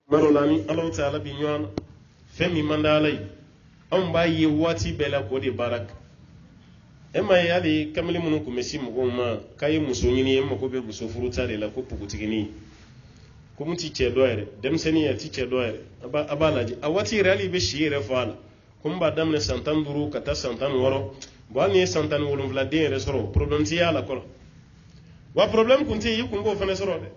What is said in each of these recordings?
marolani Allah ta'ala bi ɲɔgɔn fɛn min man d'Ala ye anw b'a ye waati bɛɛ la k'o de baara kɛ ma ye hali kamalen minnu tun bɛ si mɔgɔw ma k'a ye muso ɲini e mago bɛ muso furuta de la ko pogotigini ko mun ti cɛ dɔ yɛrɛ denmisɛnnin a ti cɛ dɔ yɛrɛ a b'a lajɛ a waati yɛrɛ hali i bɛ si yɛrɛ fɔ a la ko n b'a daminɛ san 15 ka taa san 16 bon hali ni ye san 17 den yɛrɛ sɔrɔ problème ti y'a la kɔrɔ wa problème kun tɛ i kun b'o fana sɔrɔ dɛ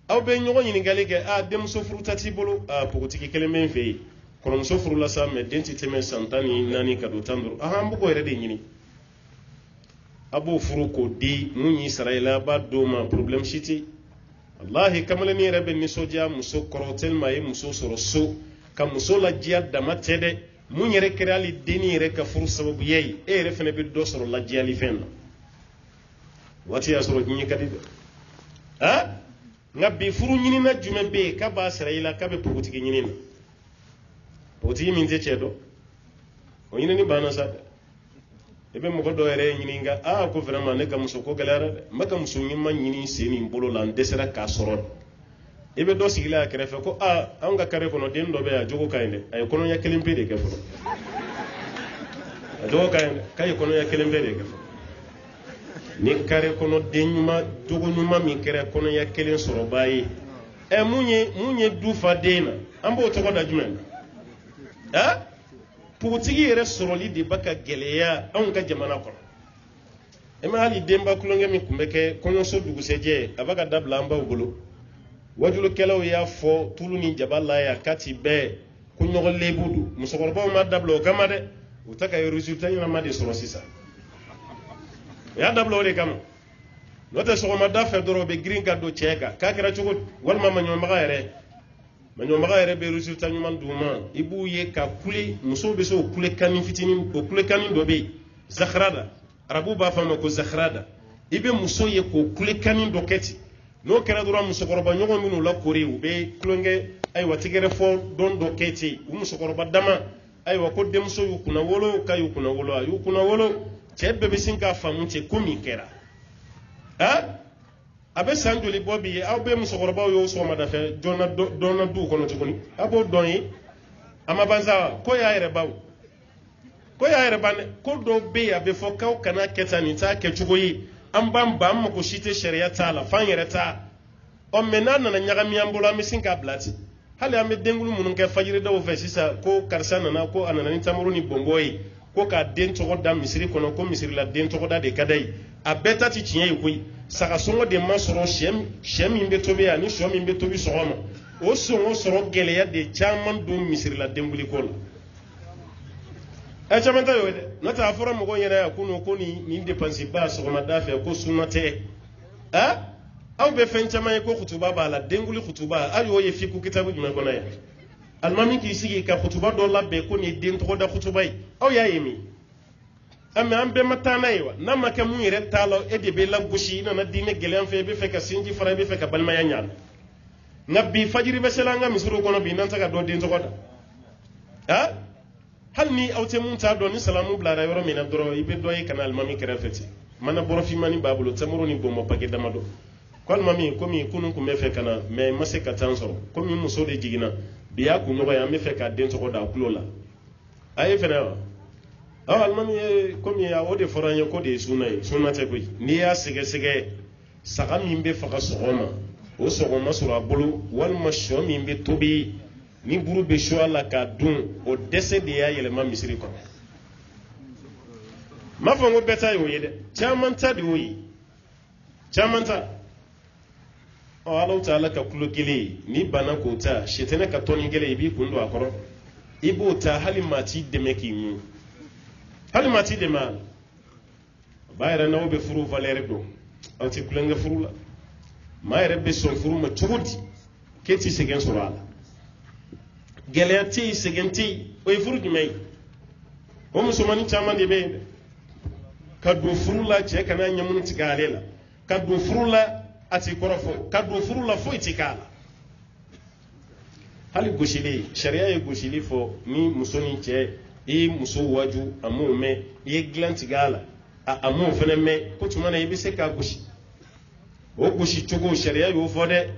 aw bɛ ɲɔgɔn ɲininkali kɛ denmuso furuta t'i bolo pogotigi kelen bɛ n fɛ yen kɔrɔmuso furula sa mais den ti tɛmɛ san 14 ka don 15 an b'o yɛrɛ de ɲini a b'o furu k'o di mun y'i sara i la a b'a d'o ma problème si tɛ wallahi kamalenin yɛrɛ bɛ nisɔndiya muso kɔrɔ tellement a ye muso sɔrɔ so ka muso ladiya dama tɛ dɛ mun yɛrɛ kɛra hali dennin yɛrɛ ka furu sababuya ye e yɛrɛ fana bɛ dɔ sɔrɔ ladiyali fɛn na waati y'a sɔrɔ diɲɛ ka di dɛ nka bi furu ɲinina jumɛn bɛ yen k'a b'a sara i la k'a bɛ pogotigi ɲini na pogotigi min tɛ cɛ dɔn o ɲinini banna sa dɛ i bɛ mɔgɔ dɔ yɛrɛ ɲininka ko vraiment ne ka muso ko gɛlɛyara dɛ n bɛ ka muso ɲuman ɲini sen nin bolo la n dɛsɛra k'a sɔrɔ i bɛ dɔ sigilen a kɛrɛfɛ ko anw ka kare kɔnɔ den dɔ bɛ yan a jogo ka ɲi dɛ a ye kɔnɔɲɛ 1 pe de kɛ fɔlɔ a jogo ka ɲi dɛ k'a ye kɔnɔɲɛ 1 pe de kɛ fɔlɔ ni kare kɔnɔ den ɲuman jogo ɲuman min kɛra kɔnɔɲɛ 1 sɔrɔbaa ye mun ye du fa den na an b'o tɔgɔ da jumɛn na pogotigi yɛrɛ sɔrɔli de b'a ka gɛlɛya anw ka jamana kɔnɔ e ma hali denba kulonkɛ min tun bɛ kɛ kɔɲɔso dugusɛjɛ a b'a ka dabila an baw bolo wajulukɛlaw y'a fɔ tulu ni jaba la ya k'a ti bɛɛ ko ɲɔgɔn lebu don musokɔrɔbaw ma dabila o kama dɛ u ta ka résultat ɲɛnama de sɔrɔ sisan o y'a dabila o de kama n'o tɛ sɔgɔmada fɛ dɔrɔn o bɛ girin ka don cɛ kan k'a kɛra cogo di walima maɲɔmaga yɛrɛ bɛ résultat ɲuman d'u ma i b'u ye ka kule musow bɛ se o kulekanni fitinin o kulekanni dɔ bɛ yen zakharada arabu b'a fɔ a ma ko zakharada i bɛ muso ye k'o kulekanni dɔ kɛ ten n'o kɛra dɔrɔn musokɔrɔba ɲɔgɔn minnu lakori u bɛ kulonkɛ ayiwa tigɛrɛ fɔ don dɔ kɛ ten u musokɔrɔba dama ayiwa ko denmuso y'u kunna wolo k'a y'u kunna wolo a y'u kunna wolo cɛ bɛɛ bɛ sin k'a faamu ten ko min kɛra a bɛ san joli bɔ bi aw bɛ musokɔrɔbaw y'o sɔgɔmada fɛ dɔnna duw kɔnɔ tuguni a b'o dɔn ye a ma ban sa ko y'a yɛrɛ baw ko y'a yɛrɛ ban dɛ ko dɔw bɛ yen a bɛ fɔ k'aw kana kɛ tan nin t'a kɛcogo ye an b'an ban an mako si tɛ sariya t'a la f'an yɛrɛ t'a mais n'a nana ɲagami an bolo an bɛ sin k'a bila ten hali an bɛ denkulu minnu kɛ fajiridaw fɛ sisan ko karisa nana ko a nana ni tamaro ni bɔnbɔn ye ko k'a den tɔgɔ da misiri kɔnɔ ko misirila den tɔgɔ da de ka d'a ye a bɛɛ ta ti tiɲɛ ye koyi sagasɔngɔ de ma sɔrɔ sɛ min bɛ tobi ani sɔ min bɛ tobi sɔgɔma o sɔngɔ sɔrɔ gɛlɛya de caman don misirila denkuliko la caman ta y'o ye dɛ n'o tɛ a fɔra mɔgɔw ɲɛna yan kunun ko nin dépense ba sɔgɔmada fɛ ko sunna tɛ aw bɛ fɛn caman ye ko kutuba b'a la denkuli kutuba aw y'o ye fiku kitabu jumɛn kɔnɔ yan alimami k'i sigi ka kutuba dɔ labɛn ko nin ye den tɔgɔ da kutuba ye aw y'a ye min mais an bɛɛ ma taa n'a ye wa n'a ma kɛ mun yɛrɛ t'a la e de bɛ lagosi i nana diinɛ gɛlɛya fɛ i bɛ fɛ ka sinji fara i bɛ fɛ ka balimaya ɲa nka bi fajiri bɛ sela an ka misiriw kɔnɔ bi n'an tɛ ka dɔ den tɔgɔ da hali ni aw tɛ mun t'a dɔn ni salamu bilara yɔrɔ min na dɔrɔn i bɛ dɔ ye ka na alimami kɛrɛfɛ ten mana bɔrɔfinmani b'a bolo tamaro ni bɔnbɔn paquet damadɔ ko alimami komi kunun tun bɛ fɛ ka na mais n ma se ka temps sɔrɔ komi muso de jiginna bi y'a kunɲɔgɔn ye an bɛ fɛ ka den tɔgɔ da a tulo la a ye fɛnɛ wa alimami ye komi o de fɔra an ye ko de ye sunna ye sunna tɛ koyi n'i y'a sɛgɛsɛgɛ saga min bɛ faga sɔgɔma o sɔgɔma sɔrɔ a bolo walima sɔ min bɛ tobi ni buru bɛ su a la k'a dun o dɛsɛ de y'a yɛlɛma misiri kɔnɔ n m'a fɔ n ko bɛɛ ta y'o ye dɛ caman ta de y'o ye caman ta Ala ta'ala ka kulo kelen ni bana k'o ta sitɛnɛ ka tɔni kelen i b'i kun don a kɔrɔ i b'o ta hali maa t'i dɛmɛ k'i mun hali maa t'i dɛmɛ a la ba yɛrɛ n'aw bɛ furu valeur dɔn aw tɛ kulonkɛ furu la maa yɛrɛ bɛ sɔn furu ma cogo di k'e t'i sɛgɛn sɔrɔ a la gɛlɛya tɛ yen sɛgɛn tɛ yen o ye furu jumɛn ye o musomanin caman de bɛ yen dɛ ka don furu la cɛ kana ɲɛmunu tigɛ ale la ka don furu la a t'i kɔrɔfɔ ka don furu la foyi tɛ k'a la hali gosili sariya ye gosili fɔ ni muso ni cɛ i ye muso waju a m'o mɛn i ye dilan tigɛ a la a m'o fana mɛn ko tuma na i bɛ se k'a gosi o gosi cogo sariya y'o fɔ dɛ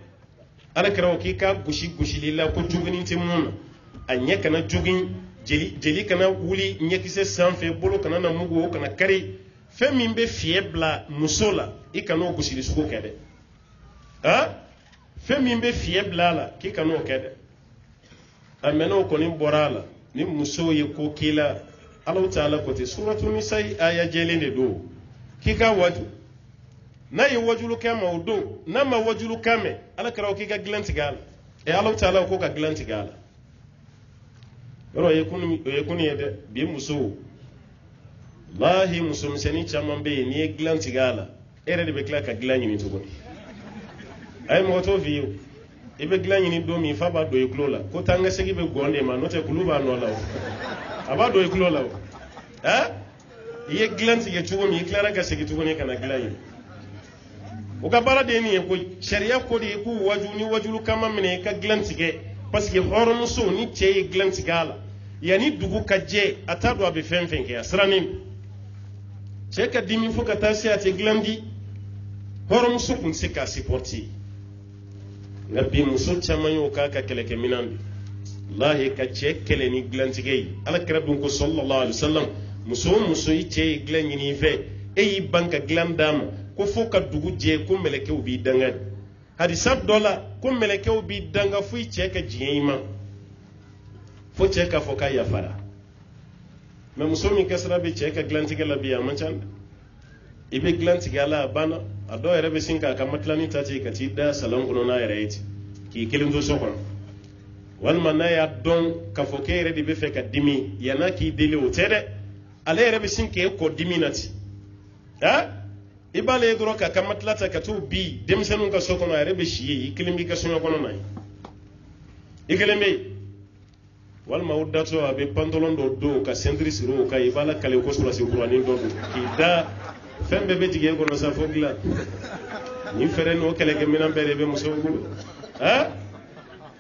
ala kira ki ka gushi lilla ko jugini timuna anya kana jugin jeli kana wuli nyekise sanfe bolo kana na mugo kana kari fe min be fiebla musola ikano gushi suko kede fe min be fiebla la ki kano kede ameno ko ni borala ni muso ye ko kila Allah ta'ala ko te suratul nisa aya jelende do kika waju na yi wajulu kama udo na ma wajulu kame ala kara kika glanti gala Allah ta'ala ko ka glanti gala yoro yekuni yede bi muso wallahi muso mseni chama be ni glanti gala ere de be kla ka glanyi ni tugo ay mo to viyo ibe glanyi ni do mi fa ba do yeklola ko tanga segi be gonde ma note kuluba no lawo aba do yeklola ye glanti ye tugo mi klara ka segi tugo ne kana glanyi o ka bala de ni ko sharia ko de ku wajulu kama mine ka glanti ge parce que horom so ni che glanti gala yani dugu ka je atado abe fenfen ke asranin che ka dimi fo ka tasi ate glandi horom so kun se ka supporti nabi muso chamayo ka keleke minandi wallahi ka che kele ni glanti ge ala karabun ko sallallahu alaihi wasallam muso yi che glanyi ni fe e banka glandam ko fo ka dugu je ko meleke ubi danga hadisa dola ko meleke ubi danga fu che ka jiyima fo che ka fo ka yafara me muso mi kasra be che ka glanti gala biya mancan ibe glanti gala bana ado ere be sinka ka matlani tati ka ti da salon kuno na ere yiti ki kelin do sokon wal manaya don ka fo ke ere di be fe ka dimi yana ki dele o tere ale ere be sinke ko diminati ibale doro ka kamatlata ka to bi demsenu ka sokon ere be shiyi ikilimbi ka sunyo kono nay ikilimbi wal mawdato abe pantalon do ka sendri siro ka ibala kale ko sura qur'ani do ki da fembe be jige ko no sa fogla ni fere no kale ke minan bere be muso gulu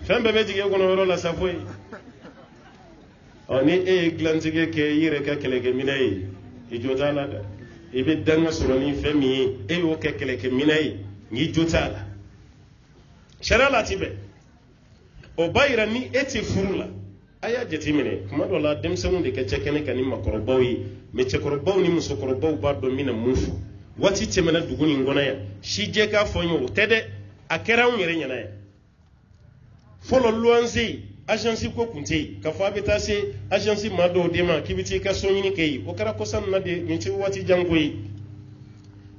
fembe be jige ko no la sa foy oni glantige ke yire ka kale ke minay jotala da ibe danga surani femi o ke kale ke minay ni jotala sharala tibe o bayra ni eti furula aya jetimine kuma do la demsenu de ke chekene kani makorobaw yi me chekorobaw ni muso korobaw ba do mina mufu wati temena duguni ngona ya shije ka fonyo tede akera nyere nyana ya folo luanzi agence ko kunte ka fa beta se agence mado de ma kibiti ka sonyini kay o kara ko san na de ni ci wati jangoyi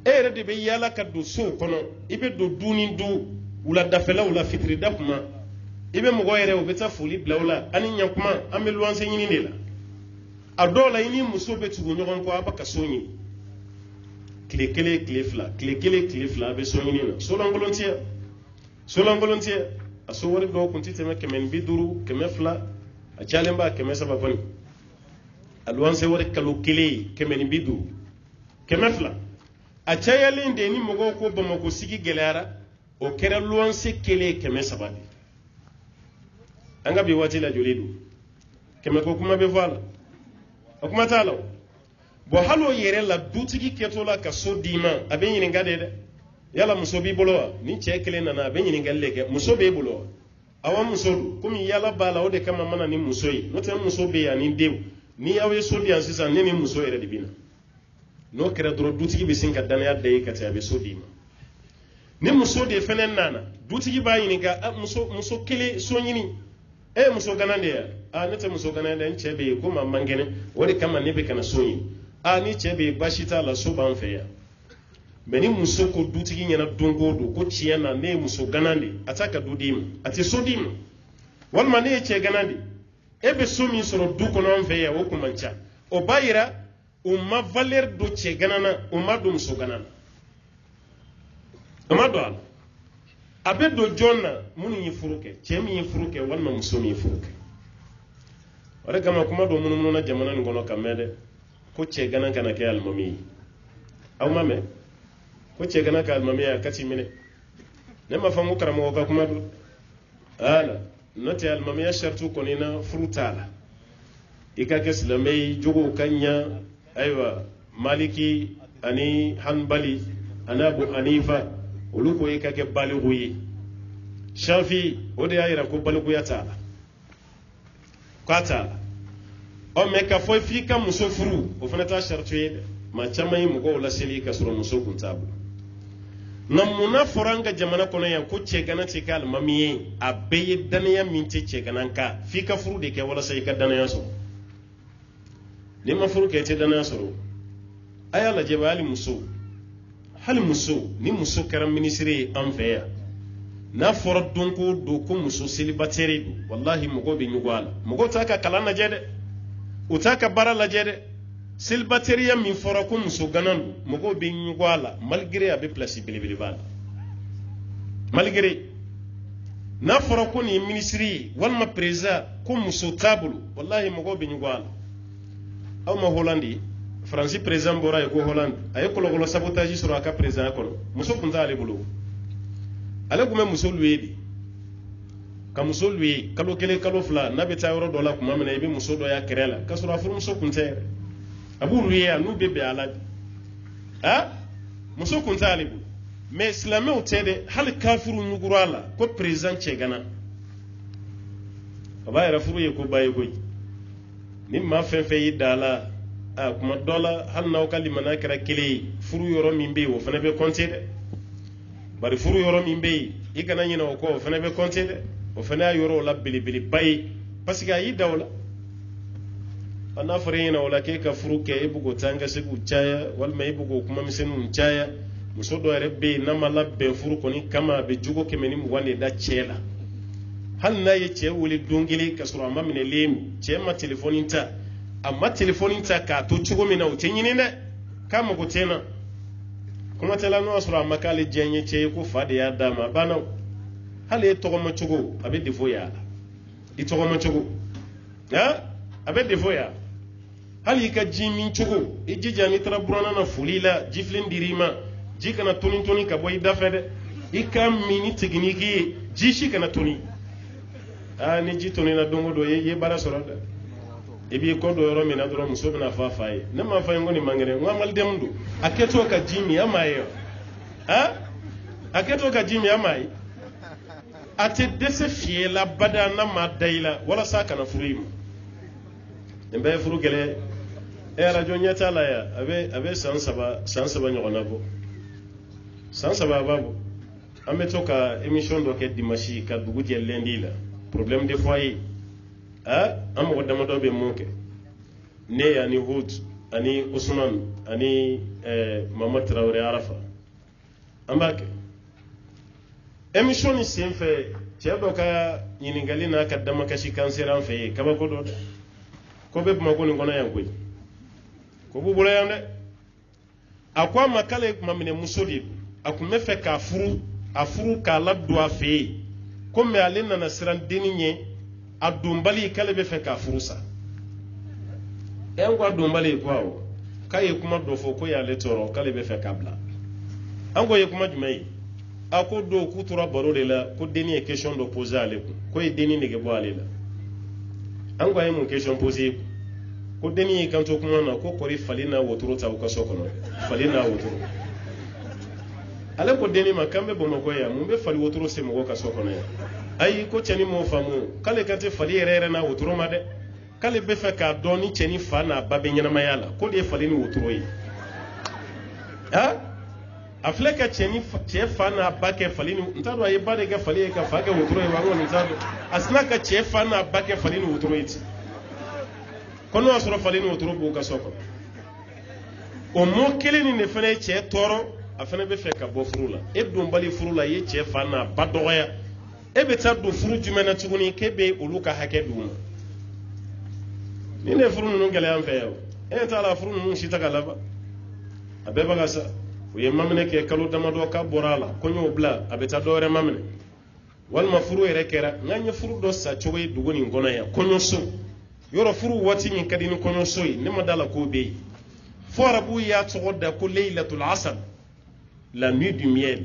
ere de be yala ka do so kono ibe do duni du wula dafela wula fitri dafuma ibe mo goyere o beta fuli blawla ani nyankuma ambe luanse nyini ne la adola ini muso betu nyogon ko abaka sonyi kile fla be sonyi na solon volontier aso wori do kunti teme kemen biduru kemefla a chalemba kemesaba fani alwanse wori kalu kile kemen biduru kemefla a chayale de ni mogo ko bamako sigi gelara o kera luanse kile kemesaba di anga bi wati la jolidu keme ko kuma be vala akuma tala bo halo yere la dutigi ketola ka so dima aben yin ngade de yala muso bi bolo ni chekele na aben yin ngalle ke muso be bolo awa muso kumi yala bala o de kama mana ni muso yi no te muso be ya ni dew ni awe so di ansisa ni muso yere dibina no kera dro dutigi be sinka dan ya de ka ta be so dima ni muso de fenen nana dutigi ba yin ga muso kele so nyini muso ganande ya nete muso ganande nchebe ko mamangene wori kama nebe kana soyi ni chebe bashita la so ban fe ya meni muso ko dutigi nyana dongo do ko ciyana ne muso ganande ataka dudim ati sodim wal mane che ganande ebe somi soro du ko non fe ya wo kumancha o bayira umma valer do che ganana umma do muso ganana umma do abe do jonna muni yi furuke chemi yi furuke walma musomi yi furuke wala kama kuma do munu na jamana ngono kamede ko che gana kana ke almami aw mame ko che gana ka almami ya kati mine ne ma famu karamo ka kuma do ala note almami ya shartu ko nina furutala ikake islamai jogo kanya aiwa maliki ani hanbali anabu hanifa uluko ikake balighu yi shafi o de y'a yira ko balikuya t'a la k'a t'a la ɔ mɛ ka fɔ f'i ka muso furu o fana t'a sariti ye dɛ maa caman ye mɔgɔw laseli ka sɔrɔ muso kun t'a bolo nka munna fɔra an ka jamana kɔnɔ yan ko cɛgana tɛ kɛ alimami ye a bɛɛ ye danaya min tɛ cɛgana kan f'i ka furu de kɛ walasa i ka danaya sɔrɔ n'i ma furu kɛ i tɛ danaya sɔrɔ a y'a lajɛ hali muso ni muso kɛra minisiri ye an fɛ yan n'a fɔra don ko don ko muso célibataire don wallahi mɔgɔw bɛ ɲugun a la mɔgɔw t'a ka kalan lajɛ dɛ u t'a ka baara lajɛ dɛ célibataire min fɔra ko muso gana don mɔgɔw bɛ ɲugun a la malgré a bɛ place belebeleba la malgré n'a fɔra ko nin ye minisiri ye walima président ko muso t'a bolo wallahi mɔgɔw bɛ ɲugun a la aw ma Hollande Faransi président bɔra ye ko Hollande a ye kɔlɔkɔlɔ sabotage sɔrɔ a ka président kɔnɔ muso tun t'ale bolo ale tun bɛ muso luye de ka muso luye kalo kelen kalo fila n'a bɛ taa yɔrɔ dɔ la tuma min na i bɛ muso dɔ y'a kɛrɛ la k'a sɔrɔ a furumuso tun tɛ yɛrɛ a b'u luye a n'u bɛ bɛn a la de muso tun t'ale bolo mais silamɛw tɛ dɛ hali kafiru ɲugura a la ko président cɛgana a b'a yɛrɛ furu ye ko ba ye koyi ni maa fɛn fɛn y'i da a la kuma dɔ la hali n'aw ka limaniya kɛra kelen ye furu yɔrɔ min bɛ yen o fana bɛ compter dɛ bari furu yɔrɔ min bɛ yen i kana ɲinɛ o kɔ o fana bɛ compter dɛ o fana y'a yɔrɔ la belebeleba ye parce que a y'i da o la n'a fɔra e ɲɛna o la k'e ka furu kɛ e bɛ k'o taa an ka se k'u caya walima e bɛ k'o kuma misɛnninw caya muso dɔ yɛrɛ bɛ yen n'a ma labɛn furu kɔni kama a bɛ jogo 120 de da cɛ la hali n'a ye cɛ wele don kelen ka sɔrɔ a ma minɛlen cɛ ma telefɔni ta a ma telefɔni ta k'a to cogo min na o tɛ ɲini dɛ k'a mago tɛ n na kuma tɛ la n'o y'a sɔrɔ a ma k'ale diya ye cɛ ye ko fa de y'a d'a ma a banna hali e tɔgɔma cogo a bɛ défaut y'a la i tɔgɔma cogo a bɛ défaut y'a la hali i ka ji min cogo i jija n'i taara buranna na foli la jifilen dir'i ma ji kana toni toni ka bɔ i da fɛ dɛ i ka min ni tekiniki ye ji si kana toni ni ji toni na don o don i ye baara sɔrɔ dɛ i b'i kɔ don yɔrɔ min na dɔrɔn muso bɛna fɔ a fa ye ne m'a fɔ ye ko nin man kɛnɛ n ko amalidɛmu don a kɛtɔ ka ji min a m'a ye a kɛtɔ ka ji min a m'a ye a tɛ dɛsɛ fiye la bada n'a ma da i la walasa a kana furu i ma nin bɛɛ ye furu gɛlɛya arajo ɲɛ t'a la yan a bɛ san saba ɲɔgɔnna bɔ san saba a b'a bɔ an bɛ to ka émission dɔ kɛ dimanche ka dugu jɛ lundi la problème de foyer an mɔgɔ damadɔ bɛ mun kɛ ne ani Hud ani Usman ani Mamad Traoré Arafa an b'a kɛ émission ni sen fɛ cɛ dɔ ka ɲininkali n'a ka damakasi kan sera an fɛ yen kabako dɔ dɛ ko bɛ Bamako nin kɔnɔ yan koyi ko b'u bolo yan dɛ a ko a ma k'ale tuma minɛ muso de a tun bɛ fɛ k'a furu k'a ladon a fɛ yen ko mais ale nana siran denni ɲɛ a donbali k'ale bɛ fɛ k'a furu sa n ko a donbali ko awɔ k'a ye kuma dɔ fɔ ko y'ale tɔɔrɔ k'ale bɛ fɛ k'a bila an ko ye kuma jumɛn ye a ko don k'u tora baro de la ko denni ye question dɔ poser ale kun ko ye denni nege bɔ ale la an ko a ye mun question poser ko denni y'i kanto kuma na ko kɔri fali n'a wotoro ta u ka so kɔnɔ fali n'a wotoro ale ko denni ma k'an bɛ Bamakɔ yan mun bɛ fali wotoro se mɔgɔ ka so kɔnɔ yan ayi ko cɛni m'o faamu k'ale ka tɛ fali yɛrɛ yɛrɛ n'a wotoro ma dɛ k'ale bɛ fɛ k'a dɔn ni cɛni fa n'a ba bɛ ɲɛnamaya la ko de ye fali ni wotoro ye a filɛ ka cɛ fa n'a ba kɛ fali ni n t'a dɔn a ye ba de kɛ fali ye ka fa kɛ wotoro ye wa n kɔni t'a dɔn a sina ka cɛ fa n'a ba kɛ fali ni wotoro ye ten ko n'o y'a sɔrɔ fali ni wotoro b'u ka so kɔnɔ o mot kelen nin de fana ye cɛ tɔɔrɔ a fana bɛ fɛ ka bɔ furu la e donbali furu la i ye cɛ fa n'a ba dɔgɔya e bɛ taa don furu jumɛn na tuguni k'e bɛ olu ka hakɛ d'u ma ni ne furu ninnu gɛlɛya an fɛ yan e t'a la furu ninnu si ta ka laban a bɛɛ bɛ ka sa u ye maminɛ kɛ kalo damadɔ k'a bɔra a la kɔɲɔw bila a bɛ taa dɔ wɛrɛ maminɛ walima furu yɛrɛ kɛra n'an ye furu dɔ sa cogo ye dugu nin kɔnɔ yan kɔɲɔso yɔrɔ furu waati min ka di ni kɔɲɔso ye ne ma d'a la k'o bɛ yen fo arabu y'a tɔgɔ da ko leilatul asad la nuit du miel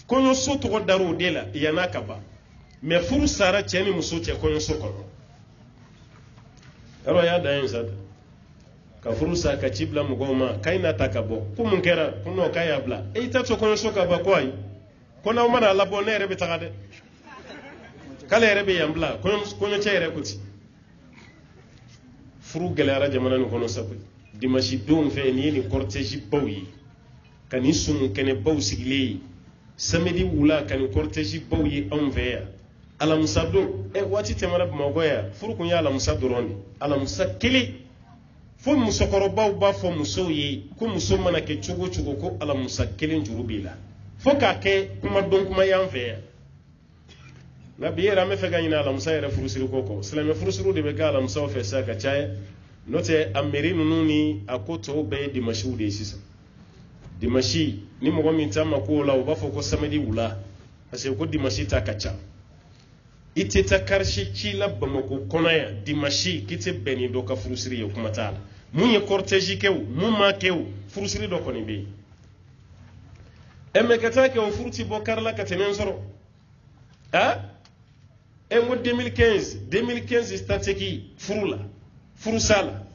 kɔɲɔso tɔgɔ dar'o de la yann'a ka ban mais furu sara cɛ ni muso cɛ kɔɲɔso kɔnɔ yɔrɔ y'a dan yen sa ka furu sa ka ci bila mɔgɔw ma k'a n'a ta ka bɔ ko mun kɛra ko non k'a y'a bila e t'a to kɔɲɔso ka ban ko ayi kona mana labo ne rebe tagade kala rebe yambla kono che rebe kuti furu galera jamana no kono sabu dimashi don fe ni cortège bawi kan sun kene baw sigile samedi wula kan cortège bawi on veya alamsa do wati temara magoya furu kun ya alamsa doroni alamsa kili fo muso korobaw ba fo muso yi ko muso mana ke chugo ko alamsa kili njurubila fo ka ke kuma don kuma yan veya na biyera me fe ganyina alamsa yere furusiri koko silame furusiri de be ga alamsa o fe sa ka chaye note ameri nunu ni akoto be dimashi de sisa dimashi ni mo min tamma ko la o ba fo ko samedi wula ase ko dimashi ta kacha ite ta karshe kila bamako konaya dimashi kite beni do ka furusiri yo kuma tala mun ye cortège kew mun ma kew furusiri do koni be emme kata ke o furuti bo karla katenen soro ha en 2015 stateki furula furusala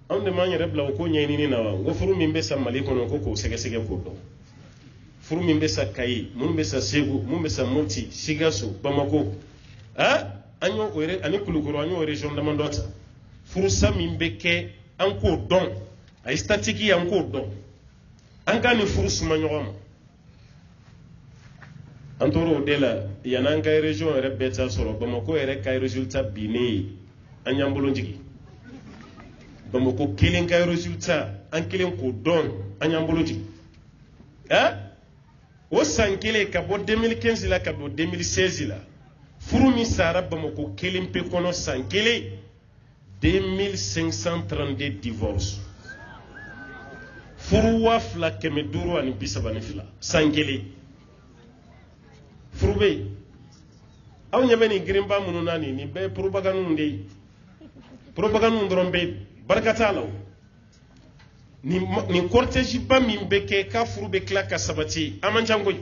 on de manya rebla ko nyeni ni nawa go furu min be sa maliko no ko sege ko do furu min be sa kai mun be sa segu mun be sa moti sigaso bamako anyo ore ani kulukuru anyo region da mandota furu sa min be ke an ko don ay stateki an ko don an ka ni furu suma nyoma antoro dela yanan kay region rebeta soro bamako ere kay resultat bini anyambolo njigi bamako kilin kay resultat an kilin ko don anyambolo njigi o sankele ka bo 2015 la ka bo 2016 la furu mi sara bamako kilin pe kono sankele 2532 divorce furu wafla keme duro ani bisabani fila sankele furube aw nyame ni grimba munu nani ni be propaganda ndey propaganda ndron be barkata law ni cortège ba min be ke ka furube klaka sabati amanjangoy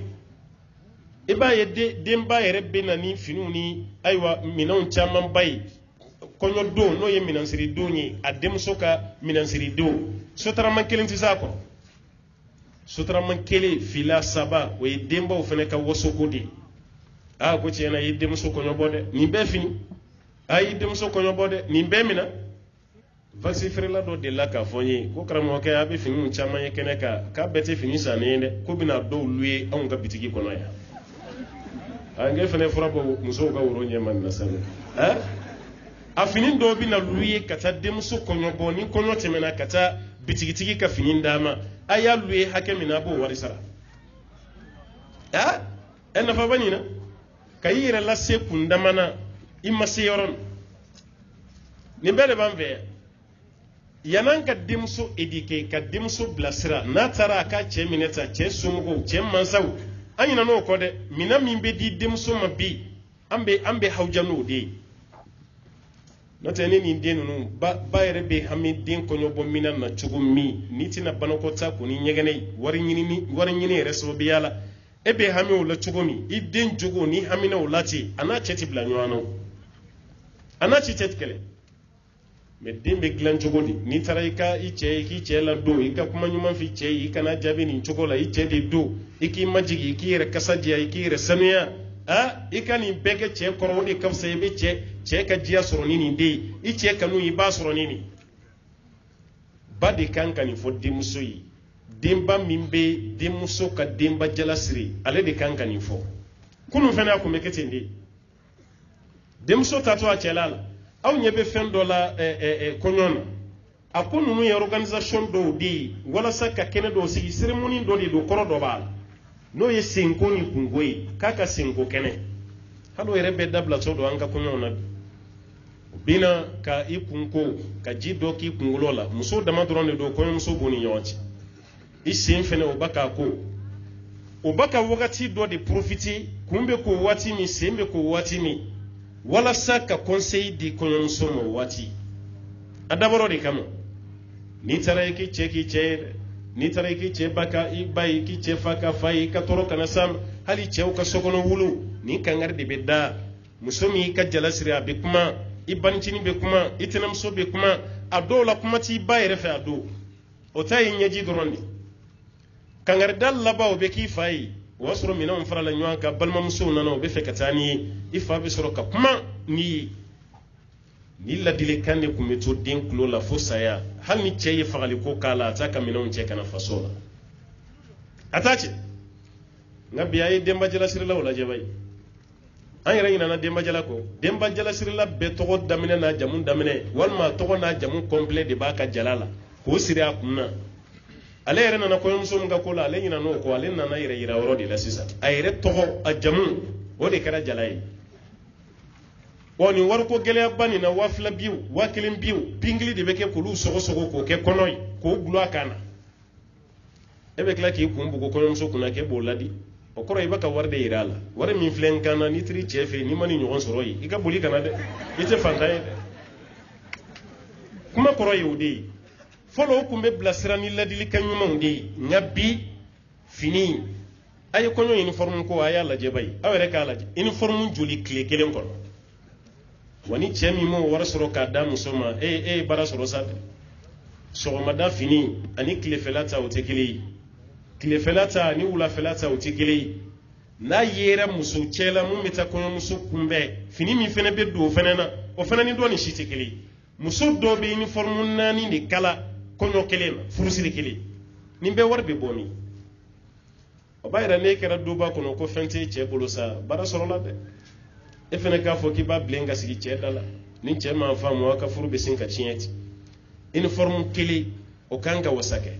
e ba ye demba yere be nani finuni aywa minon chaman bay konyo do no ye minansiri do ni adem soka minansiri do sotara man kelin tisako sotara man kele fila saba we demba o fene ka wosokodi ko tiena yidde muso ko nyobode ni be fini yidde muso ko nyobode ni be mina vaccin frela do de la ka fonyi ko kramo ke abi fini mun chama ye kene ka bete fini sanende ko bina do luye on ga bitigi ko noya ngel fene fura bo muso ga woro nyeman na sanu a fini do bina luye kata de muso ko nyoboni ko notemena kata bitigi ka fini ndama aya luye hakemina bo warisara en na fa banina kayira la se kundamana imma se yoron ni bele banve yanan ka dimso edike ka dimso blasira na tara ka che mineta che sumugo che mansaw anyina no ko de mina mimbe di dimso mabi ambe hawjano de no tene ni ndenu no ba yere be hamidin ko nyobo mina na chugumi nitina banako ta ko ni nyegene wari nyini reso biyala ebe hami wala chugomi idin jugo ni hamina ulati ana cheti blanywano ana cheti kele medimbe glan jugodi ni taraika iche la do ika kuma nyuma fi che ikana jabi ni chugola iche de do iki majigi iki re kasadia iki re sanuya ikani beke che korodi kafsa yebe che ka jia soroni ni de iche kanu iba soroni ni badi kankani fo dimsoyi demba mimbe demuso ka demba jalasiri ale de kanka ni fo kunu fena ko mekete ndi demuso tato a chelala aw nyebe fen dola konyona akunu no organisation do di wala saka kene do sigi ceremony do di do koro do bala no ye senko ni kungoi kaka senko kene hado rebe dabla so do anka konyona bina ka ikunko ka jido ki kungulola muso dama drone do kono muso boni nyawachi isin fene obaka ko obaka wakati do de profiti kumbe ko wati mi sembe ko wati mi wala saka conseil di kono somo wati adaboro de kamo ni tara yake cheki che ni tara yake che baka ibai ki che faka fai ka toro kana sam hali che ka sokono wulu ni kangar de bedda musomi ka jalasri abi kuma ibanchini be kuma itinam so be kuma adola kuma ti bai refe ado o tayi nyaji dorondi kangar dal laba o be ki fai wasoro minanw farala ɲɔgɔn kan balimamusow nana o bɛ fɛ ka taa ni ye i fa bɛ sɔrɔ ka kuma n'i ye ni ladilikan de tun bɛ to den tulo la fo saya hali ni cɛ ye fagaliko k'a la a t'a ka minɛnw cɛ kana faso la a t'a cɛ nka bi a ye denba jalasirilaw lajɛ bayi an yɛrɛ ɲinana denba jala kɔ denba jalasirila bɛɛ tɔgɔ daminɛ n'a jamu daminɛ walima tɔgɔ n'a jamu kɔnpilɛ de b'a ka jala la k'o siri a kun na ale yɛrɛ nana kɔɲɔmuso min ka ko la ale ɲinana o kɔ ale nana yɛrɛ yira yɔrɔ de la sisan a yɛrɛ tɔgɔ a jamu o de kɛra jala ye wa nin wariko gɛlɛyaba nin na 2000 biw 1000 biw pingili de bɛ kɛ k'olu sɔgɔsɔgɔ k'o kɛ kɔnɔ ye k'o gulɔ a kan na e bɛ tila k'i kun bugo kɔɲɔmuso kunna k'e b'o ladi o kɔrɔ i bɛ ka wari de yira a la wari min filɛ n kan na n'i tiri cɛ fɛ n'i ma ni ɲɔgɔn sɔrɔ yen i ka boli kana dɛ i tɛ fantan ye dɛ kuma kɔrɔ ye o de ye fɔlɔ o tun bɛ bilasira ni ladilikan ɲumanw de ye nka bi fini a ye kɔɲɔ uniforme ko a y'a lajɛ bayi aw yɛrɛ k'a lajɛ uniforme joli tile kelen kɔnɔ wa ni cɛ min m'o wari sɔrɔ k'a da muso ma e ye baara sɔrɔ sa dɛ sɔgɔmada fini ani tilefɛla ta o tɛ kelen ye tilefɛla ta ani wulafɛla ta o tɛ kelen ye n'a yera muso cɛ la mun bɛ taa kɔɲɔmuso kunbɛn fini min fana bɛ don o fana na o fana ni dɔ ni si tɛ kelen ye muso dɔw bɛ uniforme 4 de kala kɔɲɔ kelen na furusiri kelen nin bɛɛ wari bɛ bɔ min o b'a yira n'e kɛra duba kɔnɔ ko fɛn tɛ cɛ bolo sa baara sɔrɔla dɛ e fana k'a fɔ k'i b'a bilen ka sigi cɛ da la ni cɛ m'a faamu aw ka furu bɛ sin ka tiɲɛ ten uniforme kelen o kan ka wasa kɛ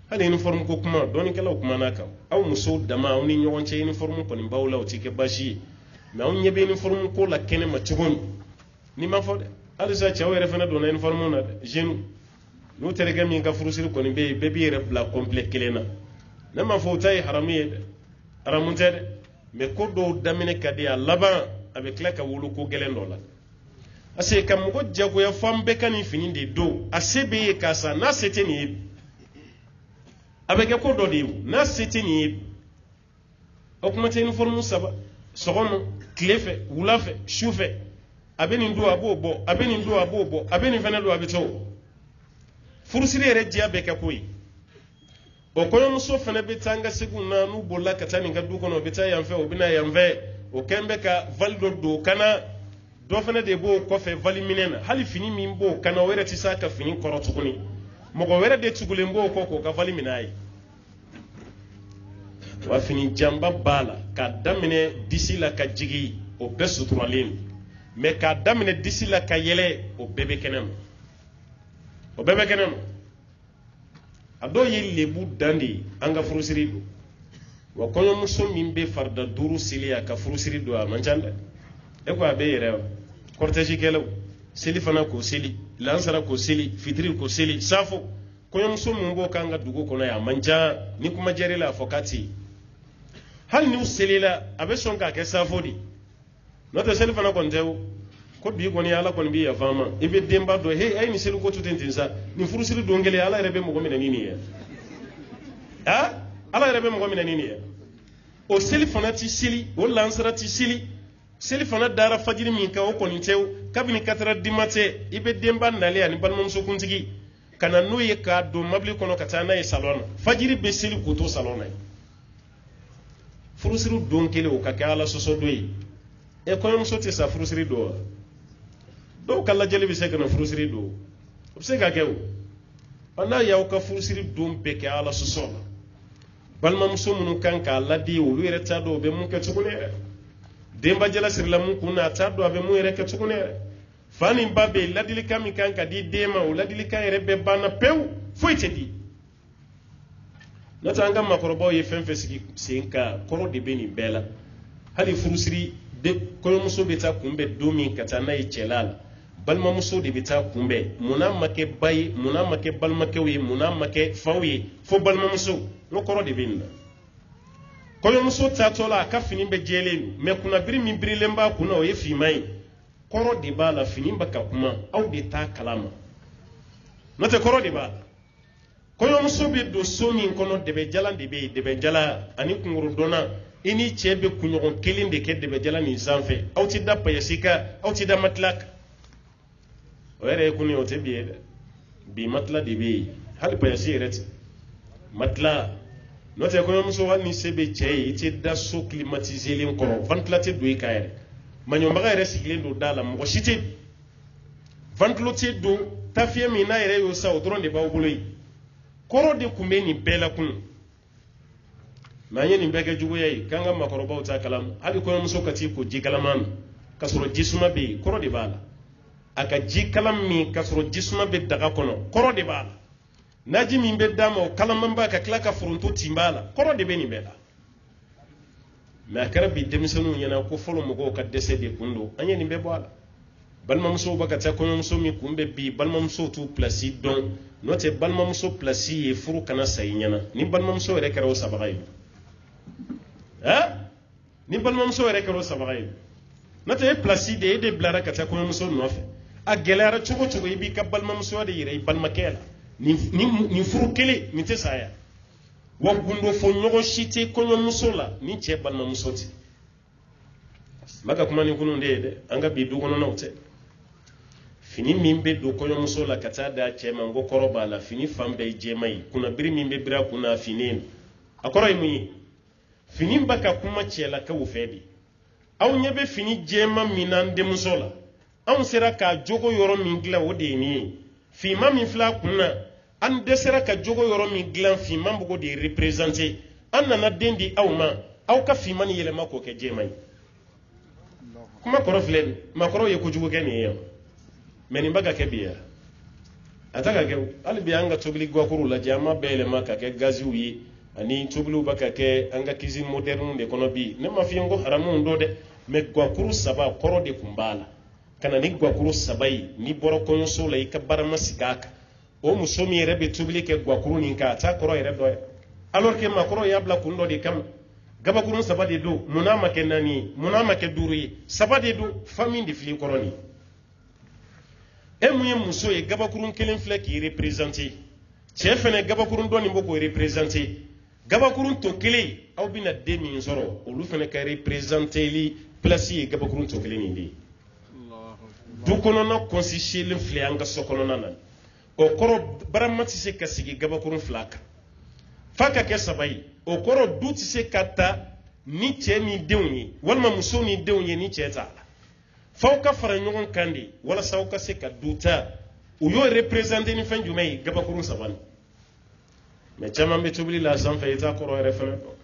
hali uniforme ko kuma dɔɔnikɛlaw kuman'a kan aw musow dama aw ni ɲɔgɔn cɛ uniforme kɔni b'aw la o tɛ kɛ baasi ye mais aw ɲɛ bɛ uniforme ko la kɛnɛ ma cogo min ni ma fɔ dɛ halisa cɛw yɛrɛ fana donna uniforme na dɛ jeune n'u terikɛ min ka furusiri kɔni bɛ yen bɛɛ b'i yɛrɛ bila complet kelen na ne ma fɔ o ta ye haramu ye dɛ haramu tɛ dɛ mais ko dɔw daminɛ ka di a laban a bɛ tila ka wolo ko gɛlɛn dɔ la parce que ka mɔgɔ jagoya f'an bɛɛ ka nin fini de don a se bɛ ye k'a sa n'a se tɛ nin ye a bɛ kɛ ko dɔ de ye n'a se tɛ nin ye o kuma tɛ uniforme 3 sɔgɔma tile fɛ wula fɛ su fɛ a bɛ nin don a b'o bɔ a bɛ nin don a b'o bɔ a bɛ nin fana don a bɛ to furusiri yɛrɛ diya bɛɛ kɛ ko ye o kɔɲɔmuso fana bɛ taa an ka segu na n'u bolila ka taa nin ka du kɔnɔ o bɛ taa yan fɛ o bɛ na yan fɛ o kɛn bɛ ka vali dɔ don kana dɔ fana de b'o kɔfɛ vali minɛ na hali fini min b'o kana o yɛrɛ tɛ se a ka fini kɔrɔ tuguni mɔgɔ wɛrɛ de tugulen b'o kɔ k'o ka vali minɛ a ye wa fini janba b'a la k'a daminɛ disi la ka jigin o bɛɛ suturalen don mais k'a daminɛ disi la ka yɛlɛ o bɛɛ bɛ kɛnɛ ma o bɛɛ bɛ kɛnɛ ma a dɔw ye lebu dan de ye an ka furusiri don wa kɔɲɔmuso min bɛ farida 5 seli a ka furusiri don a man ca dɛ e ko a bɛ yɛrɛ wa cortège kɛlaw seli fana k'o seli lansara k'o seli fitiri k'o seli safo kɔɲɔmuso min b'o k'an ka dugu kɔnɔ yan a man ca ni kuma diyar'i la a fɔ k'a tɛ yen hali n'u selila a bɛ sɔn k'a kɛ safo de n'o tɛ seli fana kɔni tɛ o ko bi kɔni ala kɔni b'i yafa ma i bɛ denba dɔ he a ye nin seli ko to ten sa nin furusiri don kelen ala yɛrɛ bɛ mɔgɔ minɛ ni nin ye ala yɛrɛ bɛ mɔgɔ minɛ ni nin ye o seli fana ti seli o lansara ti seli seli fana dara fajiri min kan o kɔni tɛ o kabini 4 heures du matin i bɛ denba nalen ani balimamuso kuntigi ka na n'o ye k'a don mabili kɔnɔ ka taa n'a ye salon na fajiri bɛ seli k'o to salon na ye furusiri don kelen o ka kɛ ala sɔsɔ don ye kɔɲɔmuso tɛ sa furusiri don wa dɔw ka lajɛli bɛ se ka na furusiri don o bɛ se ka kɛ o n'a y'aw ka furusiri don bɛɛ kɛ ala sɔsɔ la balimamuso minnu kan k'a ladi olu yɛrɛ t'a dɔn o bɛ mun kɛ tuguni yɛrɛ denba jalasirila mun kun na a t'a dɔn a bɛ mun yɛrɛ kɛ tuguni yɛrɛ fa ni ba bɛ yen ladilikan min kan ka di den ma o ladilikan yɛrɛ bɛɛ banna pewu foyi tɛ di n'o tɛ an ka maakɔrɔbaw ye fɛn fɛn sigi sen kan kɔrɔ de bɛ nin bɛɛ la hali furusiri kɔɲɔmuso bɛ taa kunbɛn don min ka taa n'a ye cɛla la balimamuso de bɛ taa kunbɛn munna ma kɛ ba ye munna ma kɛ balimakɛw ye munna ma kɛ faw ye fo balimamuso n'o kɔrɔ de bɛ nin na kɔɲɔmuso taatɔ la a ka fini bɛɛ jɛlen don mais kunnabiri min birilen b'a kunna o ye finman ye kɔrɔ de b'a la fini bɛ ka kuma aw de t'a kalama n'o tɛ kɔrɔ de b'a la kɔɲɔmuso bɛ don so min kɔnɔ dɛbɛjalan de bɛ yen dɛbɛjalan ani kungorodonna i ni cɛ bɛ kunɲɔgɔn kelen de kɛ dɛbɛjalan nin sanfɛ aw tɛ da payasi kan aw tɛ da matila kan o yɛrɛ ye kun ye o tɛ bi ye dɛ bi matila de bɛ yen hali payasi yɛrɛ tɛ matila n'o tɛ kɔɲɔmuso hali ni se bɛ cɛ ye i tɛ da so climatiselen kɔrɔ ventilo tɛ don i kan yɛrɛ maɲɔbaga yɛrɛ sigilen don da la mɔgɔ si tɛ ventilo tɛ don tafiɲɛ min n'a yɛrɛ y'o sa o dɔrɔn de b'aw bolo yen kɔrɔ de tun bɛ nin bɛɛ la kunun mɛ an ye nin bɛɛ kɛ juguya ye k'an ka maakɔrɔbaw t'a kalama hali kɔɲɔmuso ka t'i ko ji kalaman na k'a sɔrɔ jisuma bɛ yen kɔrɔ de b'a la a ka ji kalan min k'a sɔrɔ jisuma bɛ daga kɔnɔ kɔrɔ de b'a la naji min bɛ d'a ma o kalaman ba ka tila ka foronto tin b'a la kɔrɔ de bɛ nin bɛɛ la mɛ a kɛra bi denmisɛnninw ɲɛna ko fɔlɔ mɔgɔw ka dɛsɛ de kun don an ye nin bɛɛ bɔ a la balimamusow bɛ ka taa kɔɲɔmuso min kun bɛ bi balimamusow t'u pilasi dɔn n'o tɛ balimamuso pilasi ye furu kana sa i ɲɛna ni balimamuso yɛrɛ kɛra o sabaga ye ni balimamuso yɛrɛ kɛra o sabaga ye n'o tɛ e pilasi de e de bilara ka taa kɔɲɔmuso nɔfɛ a gɛlɛyara cogo cogo i b'i ka balimamusoya de yɛrɛ i balimakɛ la nin furu kelen nin tɛ sa ya wa gundo fɔ ɲɔgɔn si tɛ kɔɲɔmuso la ni cɛ balimamuso tɛ n b'a ka kuma ni kunun de ye dɛ an ka bi du kɔnɔnaw tɛ fini min bɛ don kɔɲɔmuso la ka taa da cɛ ma n ko kɔrɔ b'a la fini fan bɛɛ ye jɛma ye kunnabiri min bɛ biri a kunna a fini a kɔrɔ ye mun ye fini bɛ ka kuma cɛlakaw fɛ de aw ɲɛ bɛ fini jɛma min na an denmuso la anw sera k'a jogo yɔrɔ min dilan o de ye nin ye finman min filɛ a kun na an dɛsɛra ka jogo yɔrɔ min dilan finman b'o de représenter an nana den di aw ma aw ka finman ni yɛlɛma k'o kɛ jɛma ye kuma kɔrɔ filɛ nin maakɔrɔw ye kojugu kɛ nin ye mɛ nin bɛ ka kɛ bi ya a ta ka kɛ hali bi an ka tobili guwakuru lajɛ an ma bɛɛ yɛlɛma ka kɛ gaziw ye ani tobiliw bɛ ka kɛ an ka cuisine moderne de kɔnɔ bi ne ma f'i ye ko haramu don dɛ mɛ guwakuru saba kɔrɔ de tun b'a la ka na ni guwakuru saba ye n'i bɔra kɔɲɔso la i ka barama sigi a kan o muso min yɛrɛ bɛ tobili kɛ guwakuru nin kan a t'a kɔrɔ yɛrɛ dɔ ye alors que maakɔrɔw y'a bila kun dɔ de kama gabakurun saba de don munna ma kɛ 4 ye munna ma kɛ 5 ye saba de don famille de filɛ kɔrɔ nin e mun ye muso ye gabakurun kelen filɛ k'i représenter cɛ fɛnɛ gabakurun dɔ nin bɔ k'o représenter gabakurun tɔ kelen aw bɛna den min sɔrɔ olu fɛnɛ ka représenteli place ye gabakurun tɔ kelen nin de ye du kɔnɔna kɔnsisilen filɛ an ka so kɔnɔna na o kɔrɔ barama tɛ se ka sigi gabakurun 2 kan f'a ka kɛ 3 ye o kɔrɔ du tɛ se ka ta ni cɛ ni denw ye walima muso ni denw ye ni cɛ t'a la f'aw ka fara ɲɔgɔn kan de walasa aw ka se ka du ta u y'o représenter ni fɛn jumɛn ye gabakurun 3 nin mɛ caman bɛ tobili la sanfɛ i t'a kɔrɔ yɛrɛ fɛnɛ dɔn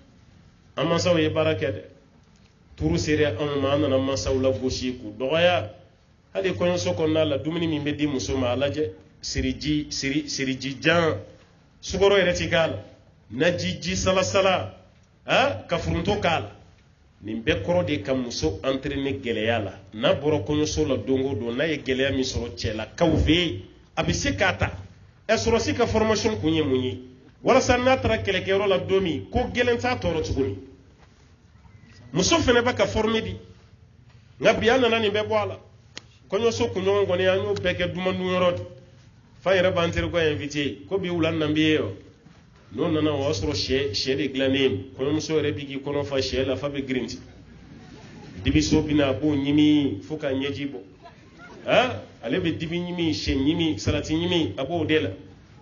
an mansaw ye baara kɛ dɛ turu sera anw ma an nana mansaw la gosi k'u dɔgɔya hali kɔɲɔso kɔnɔna la dumuni min bɛ di muso ma a lajɛ siriji jan sukaro yɛrɛ ti k'a la naji ji salasala ka foronto k'a la nin bɛɛ kɔrɔ de ka muso entraîner gɛlɛya la n'a bɔra kɔɲɔso la don o don n'a ye gɛlɛya min sɔrɔ cɛlakaw fɛ yen a bɛ se k'a ta sɔrɔsi ka formation kun ye mun ye walasa n'a taara kɛlɛkɛyɔrɔ la don min ko gɛlɛn t'a tɔɔrɔ tuguni muso fɛnɛ bɛ ka former di nka bi an nana nin bɛɛ bɔ a la kɔɲɔso kunɲɔgɔn kɔni an y'o bɛɛ kɛ dumandunyɔrɔ fa yɛrɛ b'an teri ka invité ko bi wula nan bɛ ye n'o nana o y'a sɔrɔ sɛ de dilannen kɔɲɔmuso yɛrɛ bɛ k'i kɔnɔ fa sɛ la fa bɛ girinti dibiso bɛ na a b'o ɲimi fo ka ɲɛji bɔ ale bɛ dibi ɲimi sɛ ɲimi salati ɲimi a b'o de la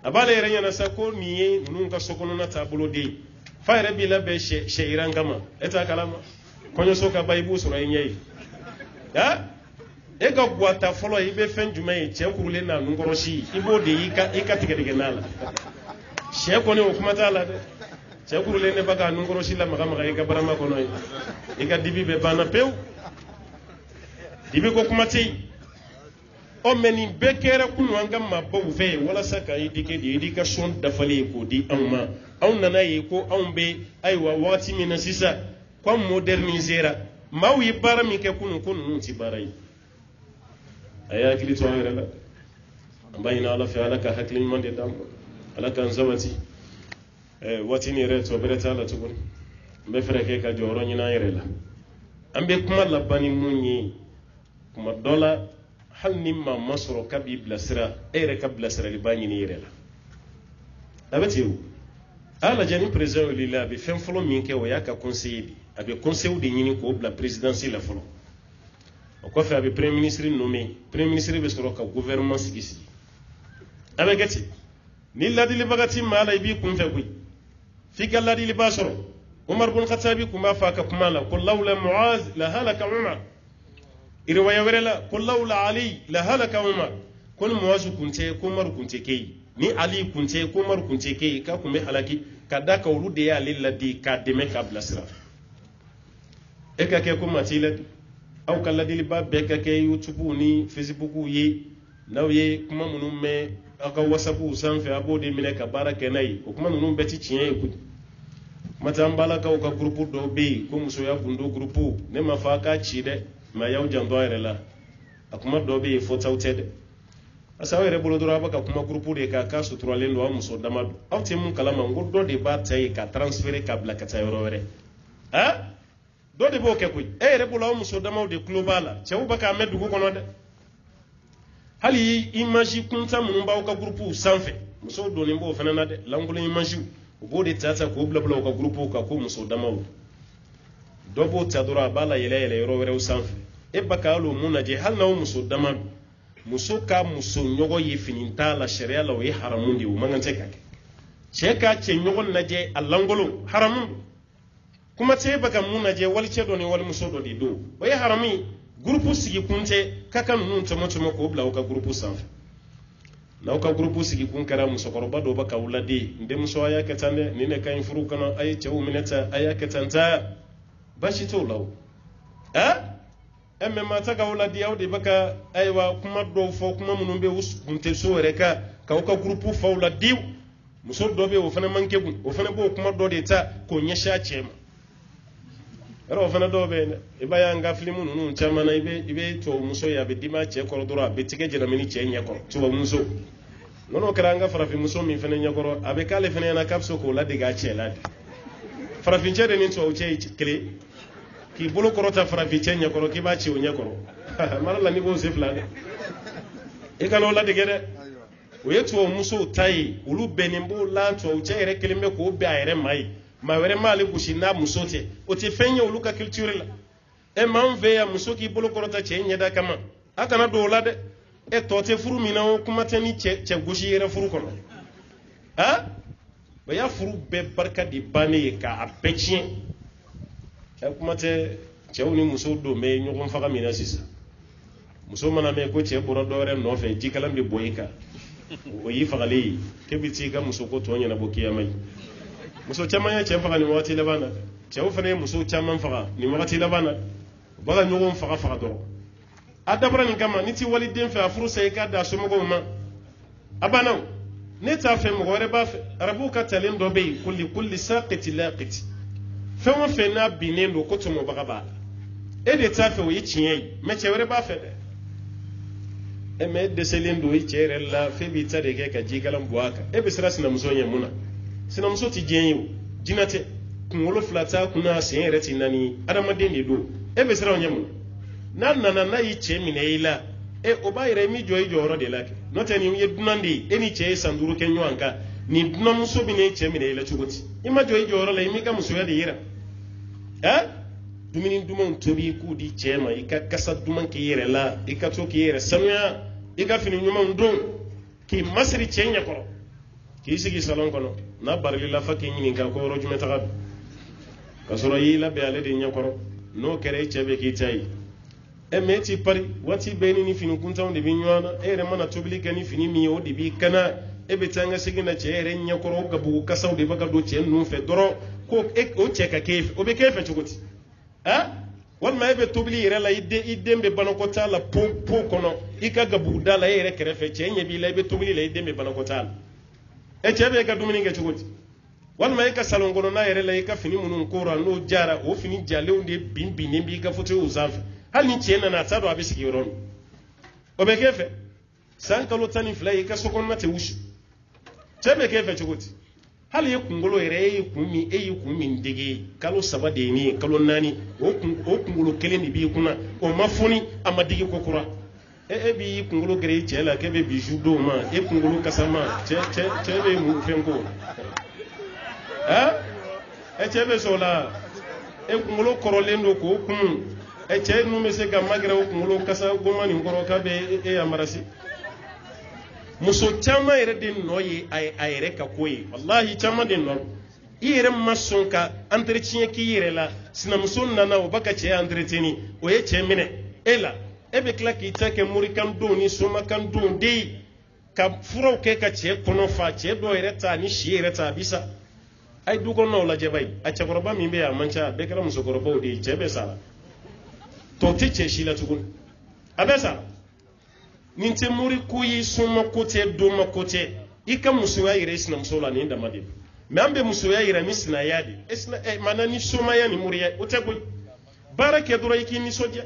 a b'ale yɛrɛ ɲɛna sa ko nin ye ninnu ka sokɔnɔna taabolo de ye fa yɛrɛ b'i labɛn sɛ jiran kama e t'a kalama kɔɲɔso ka ban i b'o sɔrɔ i ɲɛ ye e ka guwata fɔlɔ i bɛ fɛn jumɛn ye cɛ kurulen n'a nunkɔrɔsi i b'o de i ka tigɛdigɛna la sɛ kɔni o kuma t'a la dɛ cɛ kurulen ne bɛ k'a nunkɔrɔsi lamaga maga i ka barama kɔnɔ ye i ka dibi bɛɛ banna pewu dibi ko kuma tɛ yen mɛ nin bɛɛ kɛra kunun an ka maabaw fɛ yen walasa ka éduquer de éducation dafalen ye k'o di anw ma anw nana ye ko anw bɛ ayiwa wagati min na sisan ko an modernisera maaw ye baara min kɛ kunun ko ninnu tɛ baara ye a ye hakili to an yɛrɛ la an b'a ɲini ala fɛ ala ka hakili ɲuman de d'an ma ala k'an sabati waati nin yɛrɛ tɔ bɛrɛ t'a la tuguni n bɛ fɛrɛ kɛ ka jɔyɔrɔ ɲini an yɛrɛ la an bɛ kuma laban ni mun ye kuma dɔ la hali ni maa ma sɔrɔ k'a b'i bilasira e yɛrɛ ka bilasirali b'a ɲini i yɛrɛ la a bɛ ten o a lajɛ ni président wulila a bɛ fɛn fɔlɔ min kɛ o y'a ka conseiller de a bɛ conseil de ɲini k'o bila présidence la fɔlɔ o kɔfɛ a bɛ premier ministre nommé premier ministre bɛ sɔrɔ ka gouvernement sigi a bɛ kɛ ten ni ladilibaga ti maa la i b'i kunfɛ koyi fi galladi libasoro umar bin khattabi kuma fa ka kuma la qul laula muaz la halaka umar irwaya werela qul laula ali la halaka umar kun muaz kunte ko umar kunte kei ni ali kunte ko umar kunte kei ka kuma halaki kada ka wulude ya lilladi ka deme ka blasra e ka ke ko matila aw kala dili ba be ka ke youtube ni facebook yi naw ye kuma munum me aka whatsapp sanfe abode mine ka barake nay o kuma munum be ti tiyen ku mata mbala ka ka groupe do be ko muso ya gundo groupe ne ma fa ka ci de ma yaw jando la akuma do be fo tawtede asawe re bolo dora baka kuma groupe de ka sutura lendo wa muso damadu awte mun kalama ngordo de ba tay ka transférer ka bla ka tayoro were ha do de bo ke kuy re bolo muso damadu de global cewu baka meddu ko kono de hali image kunta mun ba ka groupe sanfe muso do ni bo fenana de langulo image ubo de tata ko bla bla ka groupe ka ko muso damadu do bo tadura bala yele yoro were sanfe baka lo munaje hal na muso damadu muso ka muso nyogo yi fininta la sharia la wi haramundi o mangante kake cheka che nyogo naje allangolo haramundu kuma te baka munaje wal chedo ni wal muso do di do o ya harami groupe sigi kunte kaka nun tomo ko bla o ka groupe sanfe na o ka groupe sigi kun kara muso koroba do baka wuladi inde muso aya ketande ni ne kan furu kana ay chewu mineta aya ketanta bashi to law emme mata ga wala diaw de baka aywa kuma do fo kuma munum be kunte so reka ka ka groupe fo la diw muso do be o fana manke gun o fana bo kuma do de ta ko nyesha chema ero fana do be e baya nga filimu nunu chama na ibe to muso ya be dima che ko dora be tike jena mini che nya ko to muso nono karanga farafi muso mi fana nya ko abe kale fana na kapso ko la diga che la farafi che de ni to o che kle ki bolo korota farafi cenya koro ki ba ci o nyakoro mala la ni bo se flane e kala la de gede o yetu o muso tai ulu benimbo la to o chere kelimbe ko be ayre mai ma were mali kushina muso te o te fenya ulu ka culture la e man ve ya muso ki bolo korota cenya da kama aka na do la de e to te furu mina o kuma tani che gushi yere furu kono ha ba ya furu be barka di bane ka apechin kuma te cewni muso do me ñogon faga mina sisa muso mana me ko ce boro dore no fe jikalam bi boyika o yi fagali ke biti ga muso ko to nyana bokiya mai muso chama ya ce faga ni wati labana cew fane muso chama faga ni wati labana baga ñogon faga do adabra ni kama niti waliden fe afuru sai ka da so mogo ma abana ne ta fe mo gore ba fe arabuka talen do be kulli saqati laqati fɛn o fɛn n'a binnen don ko tɔmɔ baga b'a la e de t'a fɛ o ye tiɲɛ ye mɛ cɛ wɛrɛ b'a fɛ dɛ mɛ e dɛsɛlen don i cɛ yɛrɛ la fɛn b'i ta de kɛ ka jikalan bɔ a kan e bɛ siran sinamuso ɲɛ mun na sinamuso tɛ diɲɛ ye o jinɛ tɛ kunkolo fila t'a kunna sen yɛrɛ tɛ naani adamaden de don e bɛ siran o ɲɛ mun na n'a nana n'a y'i cɛ minɛ i la o b'a yɛrɛ i m'i jɔ i jɔyɔrɔ de la kɛ n'o tɛ nin ye dunan de ye e ni cɛ ye san 5 kɛ ɲɔgɔn kan nin dunanmuso bɛ n'e cɛ minɛ i la cogo di i ma jɔ i jɔyɔrɔ la i m'i ka musoya de yira dumuni duman tobi ku di cɛ ma i ka kasa duman k'i yɛrɛ la i ka to k'i yɛrɛ sanuya i ka fini ɲumanw don k'i masiri cɛ ɲɛkɔrɔ k'i sigi salon kɔnɔ n'a barilila fa k'i ɲininka ko yɔrɔ jumɛn taga don ka sɔrɔ i y'i labɛn ale de ɲɛkɔrɔ n'o kɛra i cɛ bɛ k'i ta ye mɛ e t'i pari waati bɛɛ ni fini kuntanw de bɛ ɲɔgɔn na e yɛrɛ mana tobili kɛ ni fini min ye o de b'i kana e bɛ taa n ka segin na cɛ yɛrɛ ɲɛkɔrɔ o gabugu kasaw de bɛ ka don cɛ ninnu fɛ dɔrɔn ko o cɛ ka k'e fɛ o bɛ k'e fɛ cogo di walima e bɛ tobili yɛrɛ la i den bɛ banakɔtaa la po kɔnɔ i ka gabuguda la e yɛrɛ kɛrɛfɛ cɛ ɲɛ b'i la i bɛ tobili la i den bɛ banakɔtaa la cɛ bɛ e ka dumuni kɛ cogo di walima e ka salon kɔnɔna yɛrɛ la i ka fini minnu kora n'o jara o fini jalenw de binnen b'i ka fauteuil sanfɛ hali ni cɛ nana a t'a dɔn a bɛ sigi yɔrɔ min o bɛ k'e fɛ san kalo 12 i ka so kɔnɔna tɛ wusu cɛ bɛ k'e fɛ cogo di hali ye kunkolo yɛrɛ e y'i kun min dege kalo 3 de ye nin ye kalo 4 o kunkolo kelen de b'i kunna o ma foni a ma digi ko kura e b'i kunkolo gɛrɛ i cɛ la k'e bɛ bijou d'o ma e kunkolo kasa ma cɛ bɛ mun fɛn ko cɛ bɛ sɔn o la e kunkolo kɔrɔlen don k'o kun cɛ ninnu bɛ se ka magɛrɛ o kunkolo kasa goma nin kɔrɔ k'a bɛ e yamarasi muso caman yɛrɛ de nɔ ye a yɛrɛ ka ko ye wallahi caman de nɔ yere ma sɔn ka entretien k'i yɛrɛ la sinamuso nana o b'a ka cɛ entreteni o ye cɛ minɛ e la e bɛ tila k'i ta kɛ morikan don ni somakan don de ye ka furaw kɛ ka cɛ kɔnɔ fa cɛ dɔ yɛrɛ ta ni si yɛrɛ ta a bi sa a ye du kɔnɔnaw lajɛ bayi a cɛkɔrɔba min bɛ yen a man ca a bɛɛ kɛra musokɔrɔbaw de ye cɛ bɛɛ sara tɔ tɛ cɛ si la tuguni a bɛɛ sara nin tɛ mori ko ye soma ko tɛ don ma ko tɛ i ka musoya yɛrɛ i sinamuso la nin dama de don mɛ an bɛ musoya yɛrɛ ni sinaya de mana ni somaya ni moriya o tɛ koyi baara kɛ dɔrɔn i k'i nisɔndiya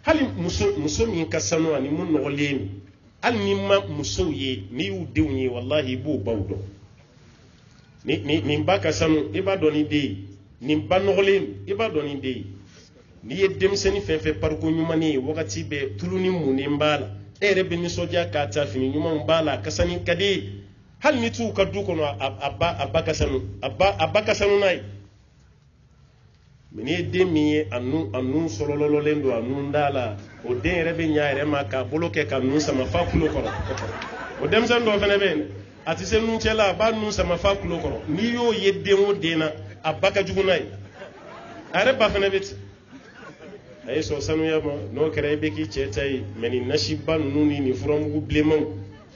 hali muso min ka sanu ani mun nɔgɔlen don hali ni ma musow ye n'i y'u denw ye walahi i b'o baw dɔn nin ba ka sanu i b'a dɔn ni den ye nin ba nɔgɔlen i b'a dɔn ni den ye n'i ye denmisɛnnin fɛn fɛn pariko ɲuman ye wagati bɛɛ tulu ni munnen b'a la e yɛrɛ bɛ nisɔndiya k'a ta fini ɲumanw b'a la kasani ka di ye hali ni t'u ka du kɔnɔ a ba ka sanu n'a ye mɛ n'i ye den min ye a nun sɔlɔlɔlen don a nun da la o den yɛrɛ bɛ ɲa yɛrɛ ma k'a bolo kɛ ka nun sama fa kulo kɔrɔ o denmisɛnnin dɔ fana bɛ yen a tɛ se nun cɛ la a b'a nun sama fa kulo kɔrɔ n'i y'o ye den o den na a ba ka jugu n'a ye a yɛrɛ ba fana bɛ ten a ye sɔn sanuya ma n'o kɛra i bɛ k'i cɛ ta ye mɛ nin nasiba ninnu ni nin furamugu bilenmanw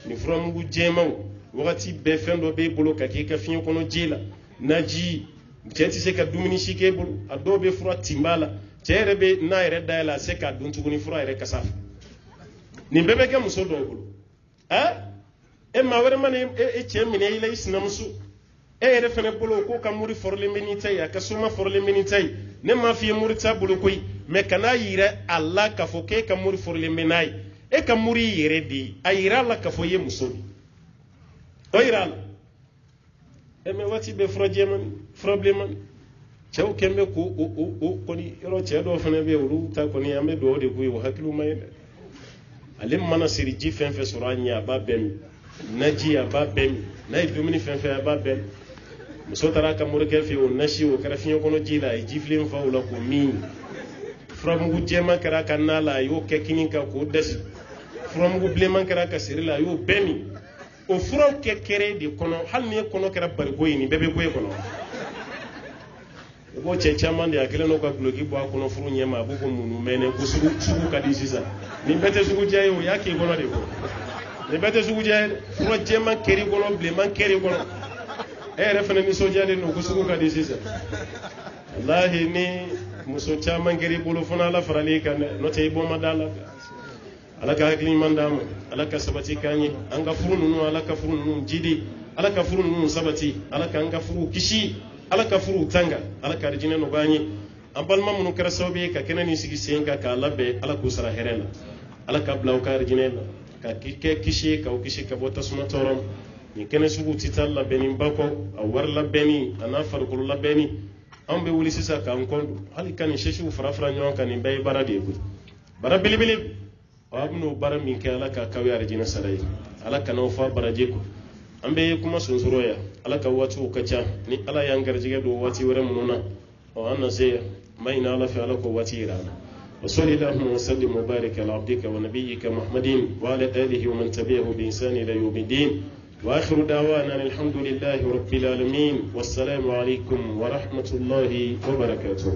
nin furamugu jɛmanw wagati bɛɛ fɛn dɔ b'e bolo ka k'i ka fiɲɛ kɔnɔ ji la naji cɛ tɛ se ka dumuni si k'e bolo a dɔw bɛ fura tinba la cɛ yɛrɛ bɛ n'a yɛrɛ dayɛlɛ a se k'a dun tuguni fura yɛrɛ kasa fɛ nin bɛɛ bɛ kɛ muso dɔw bolo e maa wɛrɛ mana e cɛ minɛ i la i sinamuso e yɛrɛ fana bolo k'o ka mori fɔrɔlen bɛ n'i ta ye a ka soma fɔrɔlen bɛ n'i ta ye ne m'a f'i ye mori t'a bolo koyi mɛ kana yira a la k'a fɔ k'e ka mori fɔrɔlen bɛ n'a ye e ka mori y'i yɛrɛ de ye a yira a la k'a fɔ i ye muso de o yira a la mɛ waati bɛɛ fura jɛmani fura bilenmani cɛw kɛn bɛ k'o kɔni yɔrɔ cɛ dɔw fana bɛ yen olu ta kɔni an bɛ dugawu de k'u ye o hakiliw ma ye dɛ ale mana siri ji fɛn fɛn sɔrɔ a ɲɛ a b'a bɛɛ min naji a b'a bɛɛ min n'a ye dumuni fɛn fɛn a b'a bɛɛ min muso taara a ka morikɛ fɛ yen o nasi o kɛra fiɲɛ kɔnɔ ji la a ye ji filen fa o la k'o min furamugu jɛman kɛra a ka na la a y'o kɛ kini kan k'o dasi furamugu bilenman kɛra a ka siri la a y'o bɛɛ min o furaw kɛ kɛrɛ de kɔnɔ hali ni e kɔnɔ kɛra bariko ye nin bɛɛ bɛ bɔ e kɔnɔ i b'o cɛ caman de a kɛlen n'o ka guloki bɔ a kɔnɔ furu ɲɛma a b'o ko munu mɛnɛ ko sugu ka di sisan nin bɛɛ tɛ sugu diya ye o y'a k'i kɔnɔ de ko nin bɛɛ tɛ sugu diya ye fura jɛman kɛr'i kɔnɔ bilenman kɛr'i kɔnɔ e yɛrɛ fana nisɔndiyalen don ko sugu ka di sisan walahi ni muso caman kɛr'i bolo fana ala faral'i kan dɛ n'o tɛ i bɔ ma da la ala ka hakili ɲuman d'an ma ala ka sabati k'an ye an ka furu ninnu ala ka furu ninnu jidi ala ka furu ninnu sabati ala ka an ka furu kisi ala ka furu tanga ala ka arijinɛ nɔgɔya an ye an balima minnu kɛra sababu ye ka kɛnɛ nin sigi sen kan k'a labɛn ala k'u sara hɛrɛ la ala ka bila u ka arijinɛ la ka kɛ kisi ye k'aw kisi ka bɔ tasuma tɔɔrɔ ma nin kɛnɛ sugu tɛ taa labɛnni ba kɔ a wari labɛnni a n'a farikolo labɛnni an bɛ wuli sisan k'an kɔn hali ka nin sɛsiw fara fara ɲɔgɔn kan nin bɛɛ ye baara de ye koyi baara belebele a bɛn'o baara min kɛ ala ka k'aw ye arijinɛ sara ye ala kana'aw fa baraje kɔ an bɛ kuma sonsoro yan ala ka waatiw ka ca ni ala y'an garijɛgɛ don waati wɛrɛ minnu na an na se yan n b'a ɲini ala fɛ ala k'o waati yira an na وصلى اللهم وسلم وبارك على عبدك ونبيك محمد وعلى آله ومن تبعه بإحسان إلى يوم الدين وآخر دعوانا الحمد لله رب العالمين والسلام عليكم ورحمة الله وبركاته